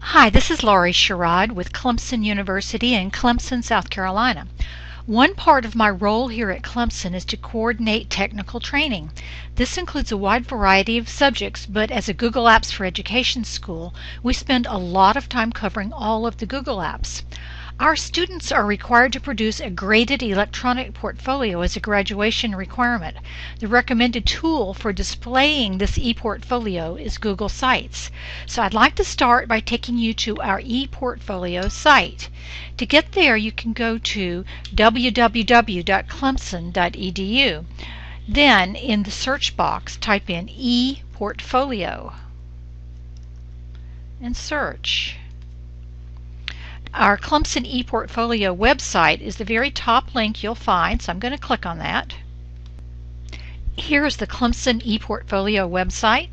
Hi, this is Laurie Sherrod with Clemson University in Clemson, South Carolina. One part of my role here at Clemson is to coordinate technical training. This includes a wide variety of subjects, but as a Google Apps for Education school, we spend a lot of time covering all of the Google Apps. Our students are required to produce a graded electronic portfolio as a graduation requirement. The recommended tool for displaying this ePortfolio is Google Sites. So I'd like to start by taking you to our ePortfolio site. To get there, you can go to www.clemson.edu. Then in the search box, type in ePortfolio and search. Our Clemson ePortfolio website is the very top link you'll find, so I'm going to click on that. Here's the Clemson ePortfolio website.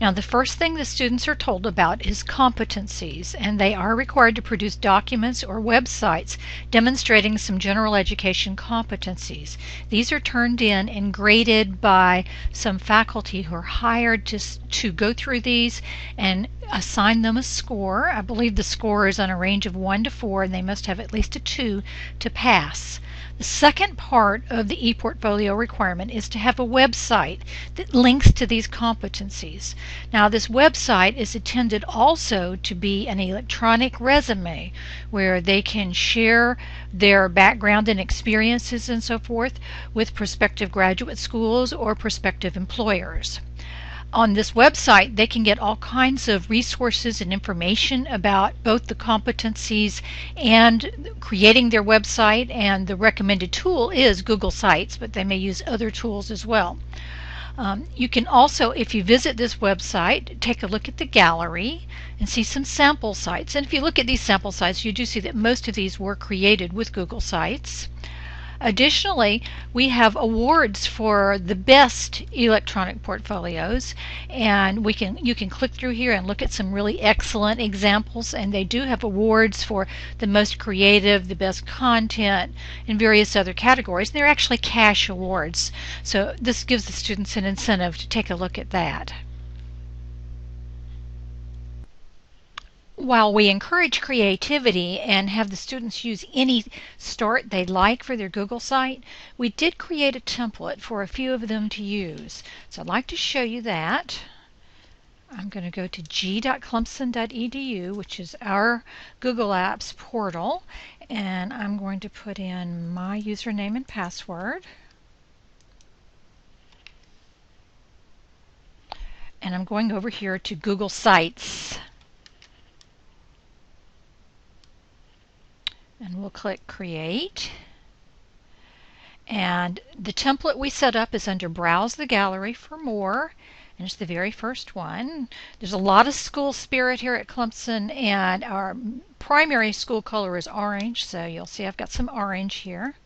Now, the first thing the students are told about is competencies, and they are required to produce documents or websites demonstrating some general education competencies. These are turned in and graded by some faculty who are hired to go through these and assign them a score. I believe the score is on a range of 1 to 4, and they must have at least a 2 to pass. The second part of the ePortfolio requirement is to have a website that links to these competencies. Now, this website is intended also to be an electronic resume where they can share their background and experiences and so forth with prospective graduate schools or prospective employers. On this website, they can get all kinds of resources and information about both the competencies and creating their website, and the recommended tool is Google Sites, but they may use other tools as well. You can also, if you visit this website, take a look at the gallery and see some sample sites. And if you look at these sample sites, you do see that most of these were created with Google Sites. Additionally, we have awards for the best electronic portfolios, and you can click through here and look at some really excellent examples, and they do have awards for the most creative, the best content, and various other categories. They're actually cash awards, so this gives the students an incentive to take a look at that. While we encourage creativity and have the students use any start they like for their Google site, we did create a template for a few of them to use. So I'd like to show you that. I'm going to go to g.clemson.edu, which is our Google Apps portal, and I'm going to put in my username and password. And I'm going over here to Google Sites. And we'll click Create. And the template we set up is under Browse the Gallery for more, and it's the very first one. There's a lot of school spirit here at Clemson, and our primary school color is orange, so you'll see I've got some orange here.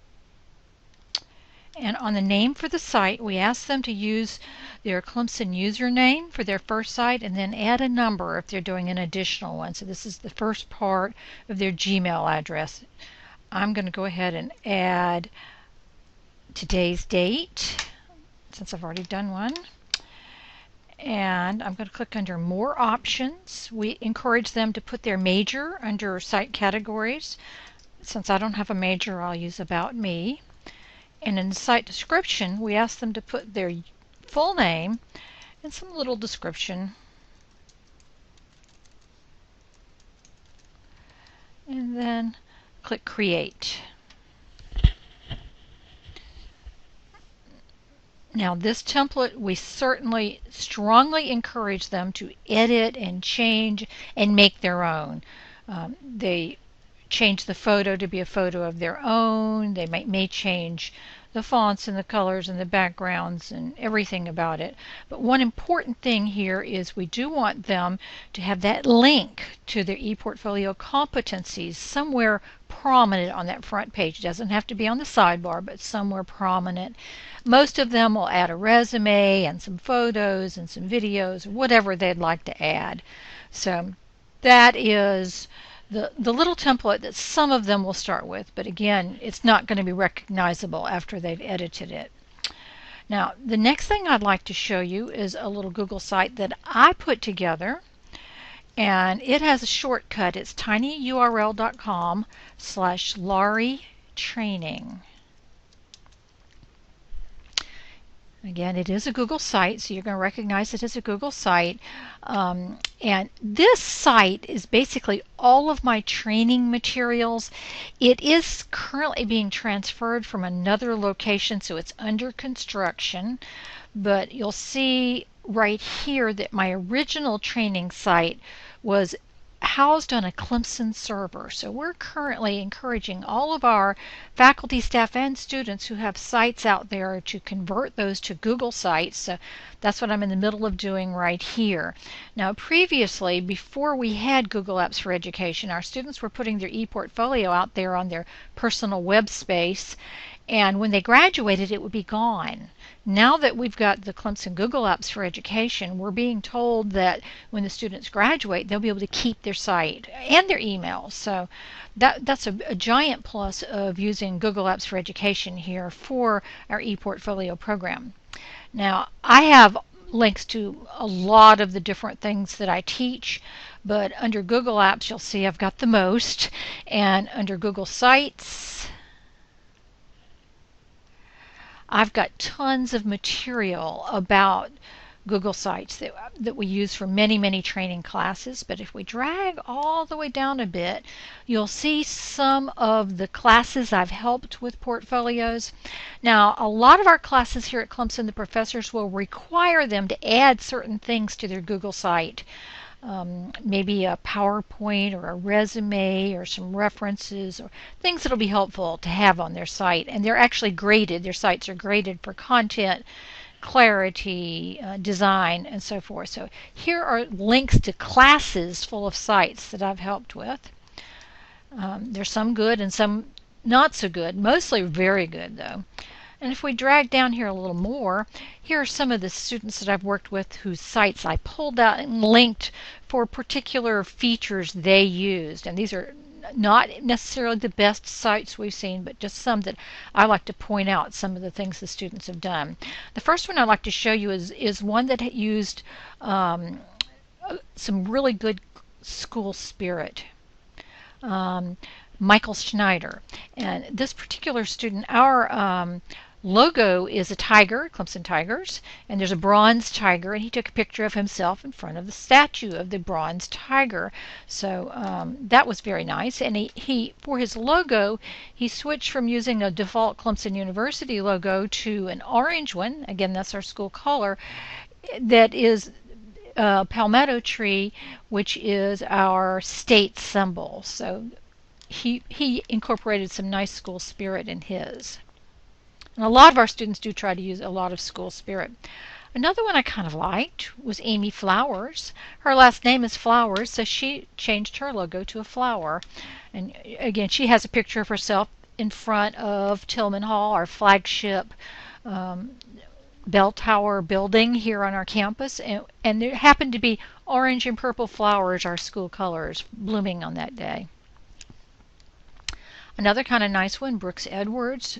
And on the name for the site, we ask them to use their Clemson username for their first site and then add a number if they're doing an additional one. So this is the first part of their Gmail address. I'm going to go ahead and add today's date, since I've already done one. And I'm going to click under More Options. We encourage them to put their major under site categories. Since I don't have a major, I'll use About Me. And in the site description, we ask them to put their full name and some little description. And then click Create. Now, this template, we certainly strongly encourage them to edit and change and make their own. They change the photo to be a photo of their own. They may change the fonts and the colors and the backgrounds and everything about it. But one important thing here is we do want them to have that link to their ePortfolio competencies somewhere prominent on that front page. It doesn't have to be on the sidebar, but somewhere prominent. Most of them will add a resume and some photos and some videos, whatever they'd like to add. So that is the little template that some of them will start with, but again, it's not going to be recognizable after they've edited it. Now, the next thing I'd like to show you is a little Google site that I put together, And it has a shortcut. It's tinyurl.com/Laurie training. Again, it is a Google site, so you're going to recognize it as a Google site. And this site is basically all of my training materials. It is currently being transferred from another location, so it's under construction. But you'll see right here that my original training site was housed on a Clemson server. So we're currently encouraging all of our faculty, staff, and students who have sites out there to convert those to Google sites. So that's what I'm in the middle of doing right here. Now previously, before we had Google Apps for Education, our students were putting their ePortfolio out there on their personal web space, and when they graduated it would be gone. Now that we've got the Clemson Google Apps for Education, we're being told that when the students graduate, they'll be able to keep their site and their email. So that's a giant plus of using Google Apps for Education here for our ePortfolio program. Now, I have links to a lot of the different things that I teach, but under Google Apps, you'll see I've got the most. And under Google Sites, I've got tons of material about Google Sites that we use for many, many training classes. But if we drag all the way down a bit, you'll see some of the classes I've helped with portfolios. Now, a lot of our classes here at Clemson, the professors will require them to add certain things to their Google site. Maybe a PowerPoint or a resume or some references or things that'll be helpful to have on their site. And they're actually graded. Their sites are graded for content, clarity, design, and so forth. So here are links to classes full of sites that I've helped with. There's some good and some not so good. Mostly very good, though. And if we drag down here a little more, here are some of the students that I've worked with whose sites I pulled out and linked for particular features they used. And these are not necessarily the best sites we've seen, but just some that I like to point out some of the things the students have done. The first one I'd like to show you is one that used some really good school spirit. Michael Schneider. And this particular student, our logo is a tiger, Clemson Tigers, and there's a bronze tiger, and he took a picture of himself in front of the statue of the bronze tiger. So that was very nice. And he for his logo, he switched from using a default Clemson University logo to an orange one. Again, that's our school color. That is a palmetto tree, which is our state symbol. So he incorporated some nice school spirit in his. And a lot of our students do try to use a lot of school spirit. Another one I kind of liked was Amy Flowers. Her last name is Flowers, so she changed her logo to a flower. And again, she has a picture of herself in front of Tillman Hall, our flagship bell tower building here on our campus. And there happened to be orange and purple flowers, our school colors, blooming on that day. Another kind of nice one, Brooks Edwards,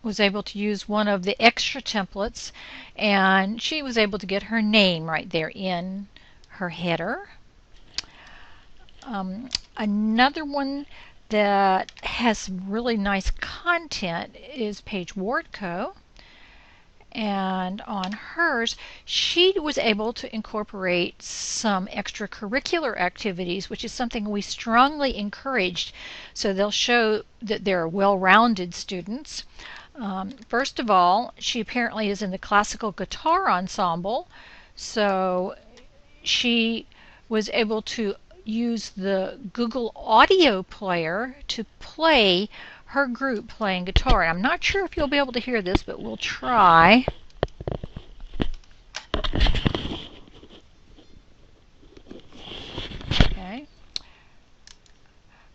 was able to use one of the extra templates, and she was able to get her name right there in her header. Another one that has some really nice content is Paige Wardco. And on hers, she was able to incorporate some extracurricular activities, which is something we strongly encouraged. So they'll show that they're well-rounded students. First of all, she apparently is in the classical guitar ensemble, so she was able to use the Google Audio Player to play her group playing guitar. I'm not sure if you'll be able to hear this, but we'll try. Okay.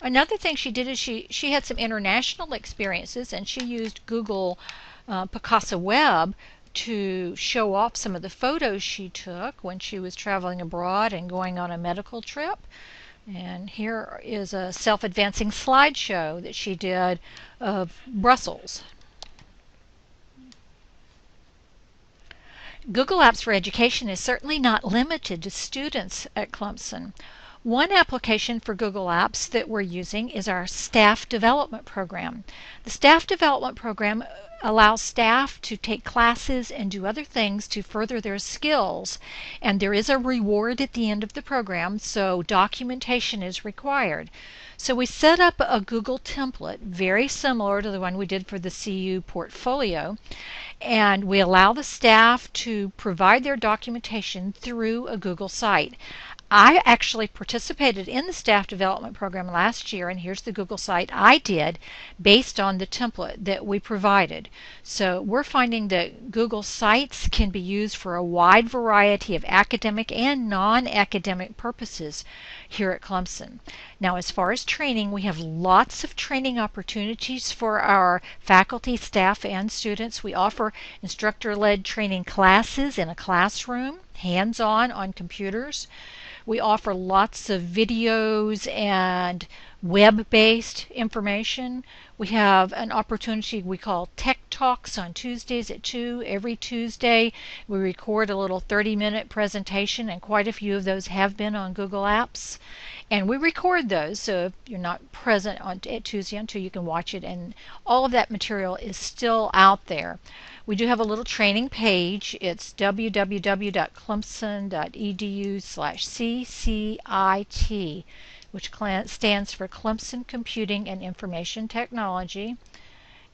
Another thing she did is she had some international experiences, and she used Google Picasa Web to show off some of the photos she took when she was traveling abroad and going on a medical trip. And here is a self-advancing slideshow that she did of Brussels. Google Apps for Education is certainly not limited to students at Clemson. One application for Google Apps that we're using is our staff development program. The staff development program allows staff to take classes and do other things to further their skills, and there is a reward at the end of the program, so documentation is required. So we set up a Google template very similar to the one we did for the CU portfolio, and we allow the staff to provide their documentation through a Google site. I actually participated in the staff development program last year, and here's the Google site I did based on the template that we provided. So we're finding that Google Sites can be used for a wide variety of academic and non-academic purposes here at Clemson. Now, as far as training, we have lots of training opportunities for our faculty, staff, and students. We offer instructor-led training classes in a classroom, hands-on on computers. We offer lots of videos and web-based information. We have an opportunity we call Tech Talks on Tuesdays at 2. Every Tuesday we record a little 30-minute presentation, and quite a few of those have been on Google Apps. And we record those, so if you're not present at Tuesday on 2, you can watch it, and all of that material is still out there. We do have a little training page. It's www.clemson.edu/CCIT, which stands for Clemson Computing and Information Technology.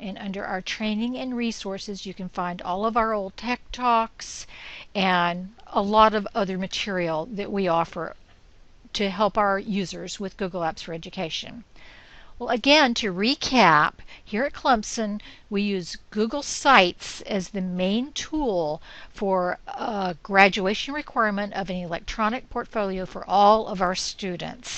And under our training and resources, you can find all of our old tech talks and a lot of other material that we offer to help our users with Google Apps for Education. Well, again, to recap, here at Clemson, we use Google Sites as the main tool for a graduation requirement of an electronic portfolio for all of our students.